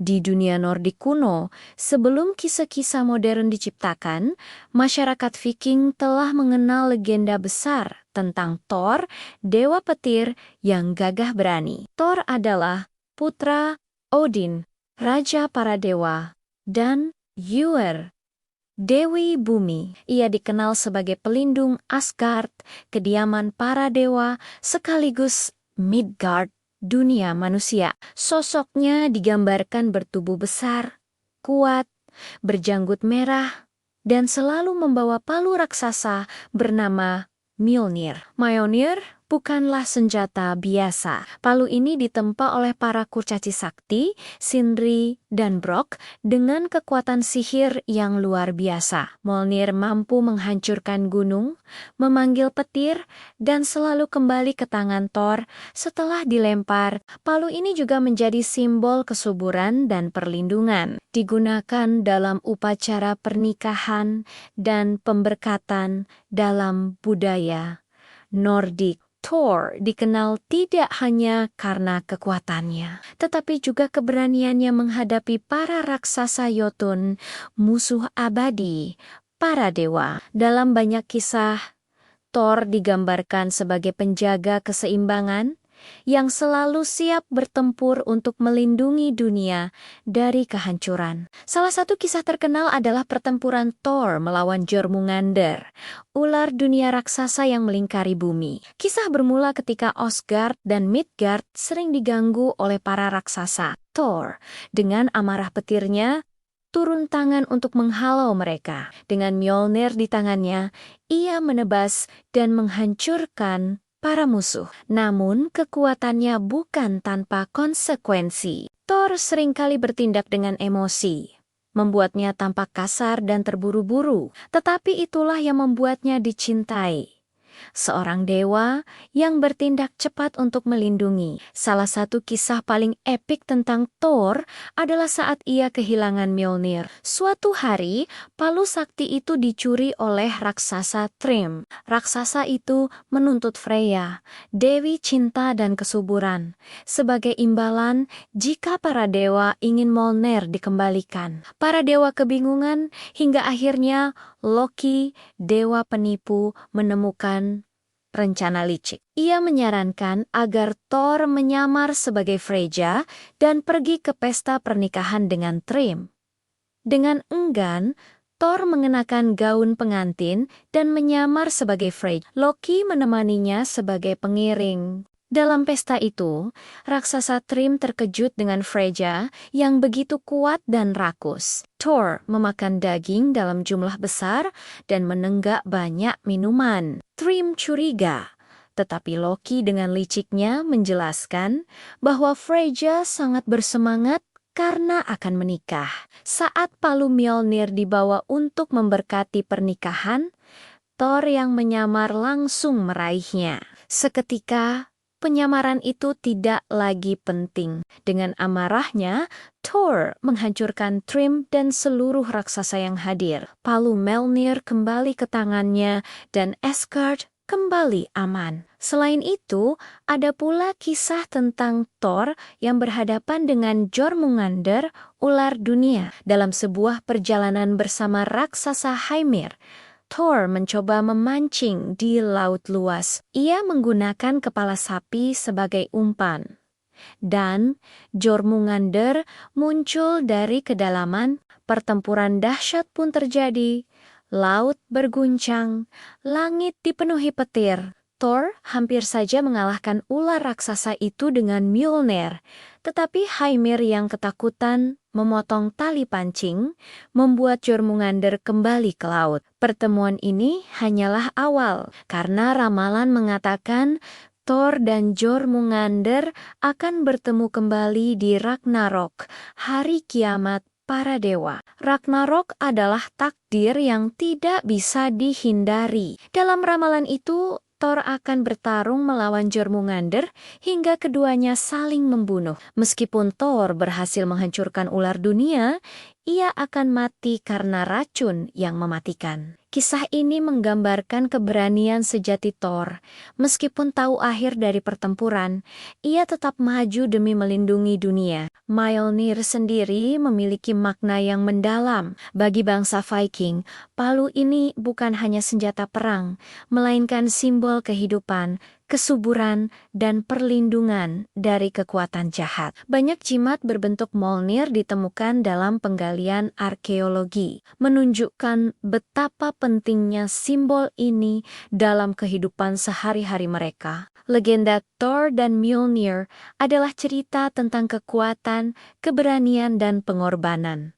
Di dunia Nordik kuno, sebelum kisah-kisah modern diciptakan, masyarakat Viking telah mengenal legenda besar tentang Thor, dewa petir yang gagah berani. Thor adalah putra Odin, raja para dewa, dan Ymir, dewi bumi. Ia dikenal sebagai pelindung Asgard, kediaman para dewa, sekaligus Midgard, dunia manusia. Sosoknya digambarkan bertubuh besar, kuat, berjanggut merah, dan selalu membawa palu raksasa bernama Mjolnir. Mjolnir bukanlah senjata biasa. Palu ini ditempa oleh para kurcaci sakti, Sindri, dan Brok dengan kekuatan sihir yang luar biasa. Mjolnir mampu menghancurkan gunung, memanggil petir, dan selalu kembali ke tangan Thor setelah dilempar. Palu ini juga menjadi simbol kesuburan dan perlindungan. Digunakan dalam upacara pernikahan dan pemberkatan dalam budaya Nordik. Thor dikenal tidak hanya karena kekuatannya, tetapi juga keberaniannya menghadapi para raksasa Jotun, musuh abadi para dewa. Dalam banyak kisah, Thor digambarkan sebagai penjaga keseimbangan yang selalu siap bertempur untuk melindungi dunia dari kehancuran. Salah satu kisah terkenal adalah pertempuran Thor melawan Jormungandr, ular dunia raksasa yang melingkari bumi. Kisah bermula ketika Asgard dan Midgard sering diganggu oleh para raksasa. Thor, dengan amarah petirnya, turun tangan untuk menghalau mereka. Dengan Mjolnir di tangannya, ia menebas dan menghancurkan para musuh. Namun, kekuatannya bukan tanpa konsekuensi. Thor seringkali bertindak dengan emosi, membuatnya tampak kasar dan terburu-buru. Tetapi itulah yang membuatnya dicintai. Seorang dewa yang bertindak cepat untuk melindungi. Salah satu kisah paling epik tentang Thor adalah saat ia kehilangan Mjolnir. Suatu hari, palu sakti itu dicuri oleh raksasa Thrym. Raksasa itu menuntut Freya, dewi cinta dan kesuburan, sebagai imbalan jika para dewa ingin Mjolnir dikembalikan. Para dewa kebingungan hingga akhirnya Loki, dewa penipu, menemukan rencana licik. Ia menyarankan agar Thor menyamar sebagai Freyja dan pergi ke pesta pernikahan dengan Thrym. Dengan enggan, Thor mengenakan gaun pengantin dan menyamar sebagai Freyja. Loki menemaninya sebagai pengiring. Dalam pesta itu, raksasa Thrym terkejut dengan Freyja yang begitu kuat dan rakus. Thor memakan daging dalam jumlah besar dan menenggak banyak minuman. Thrym curiga, tetapi Loki dengan liciknya menjelaskan bahwa Freyja sangat bersemangat karena akan menikah. Saat palu Mjolnir dibawa untuk memberkati pernikahan, Thor yang menyamar langsung meraihnya. Seketika, penyamaran itu tidak lagi penting. Dengan amarahnya, Thor menghancurkan Thrym dan seluruh raksasa yang hadir. Palu Mjolnir kembali ke tangannya dan Asgard kembali aman. Selain itu, ada pula kisah tentang Thor yang berhadapan dengan Jormungandr, ular dunia. Dalam sebuah perjalanan bersama raksasa Ymir, Thor mencoba memancing di laut luas. Ia menggunakan kepala sapi sebagai umpan. Dan Jormungandr muncul dari kedalaman. Pertempuran dahsyat pun terjadi. Laut berguncang, langit dipenuhi petir. Thor hampir saja mengalahkan ular raksasa itu dengan Mjolnir. Tetapi Ymir yang ketakutan memotong tali pancing, membuat Jormungandr kembali ke laut. Pertemuan ini hanyalah awal, karena ramalan mengatakan Thor dan Jormungandr akan bertemu kembali di Ragnarok, hari kiamat para dewa. Ragnarok adalah takdir yang tidak bisa dihindari. Dalam ramalan itu, Thor akan bertarung melawan Jormungandr hingga keduanya saling membunuh. Meskipun Thor berhasil menghancurkan ular dunia, ia akan mati karena racun yang mematikan. Kisah ini menggambarkan keberanian sejati Thor. Meskipun tahu akhir dari pertempuran, ia tetap maju demi melindungi dunia. Mjolnir sendiri memiliki makna yang mendalam. Bagi bangsa Viking, palu ini bukan hanya senjata perang, melainkan simbol kehidupan, kesuburan, dan perlindungan dari kekuatan jahat. Banyak jimat berbentuk Mjolnir ditemukan dalam penggalian arkeologi, menunjukkan betapa pentingnya simbol ini dalam kehidupan sehari-hari mereka. Legenda Thor dan Mjolnir adalah cerita tentang kekuatan, keberanian, dan pengorbanan.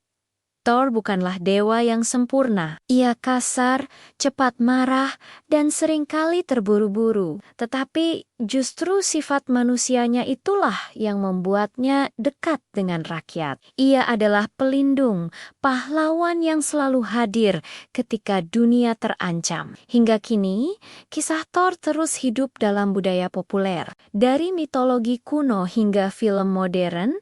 Thor bukanlah dewa yang sempurna. Ia kasar, cepat marah, dan seringkali terburu-buru. Tetapi justru sifat manusianya itulah yang membuatnya dekat dengan rakyat. Ia adalah pelindung, pahlawan yang selalu hadir ketika dunia terancam. Hingga kini, kisah Thor terus hidup dalam budaya populer. Dari mitologi kuno hingga film modern,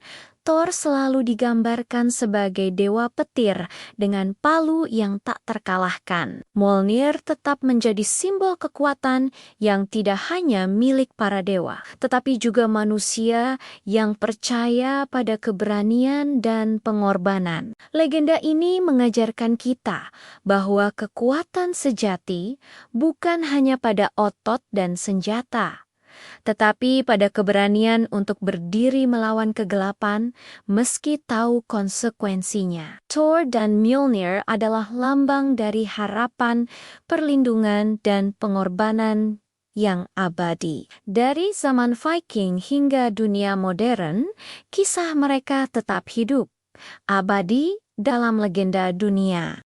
Thor selalu digambarkan sebagai dewa petir dengan palu yang tak terkalahkan. Mjolnir tetap menjadi simbol kekuatan yang tidak hanya milik para dewa, tetapi juga manusia yang percaya pada keberanian dan pengorbanan. Legenda ini mengajarkan kita bahwa kekuatan sejati bukan hanya pada otot dan senjata, tetapi pada keberanian untuk berdiri melawan kegelapan meski tahu konsekuensinya. Thor dan Mjolnir adalah lambang dari harapan, perlindungan, dan pengorbanan yang abadi. Dari zaman Viking hingga dunia modern, kisah mereka tetap hidup, abadi dalam legenda dunia.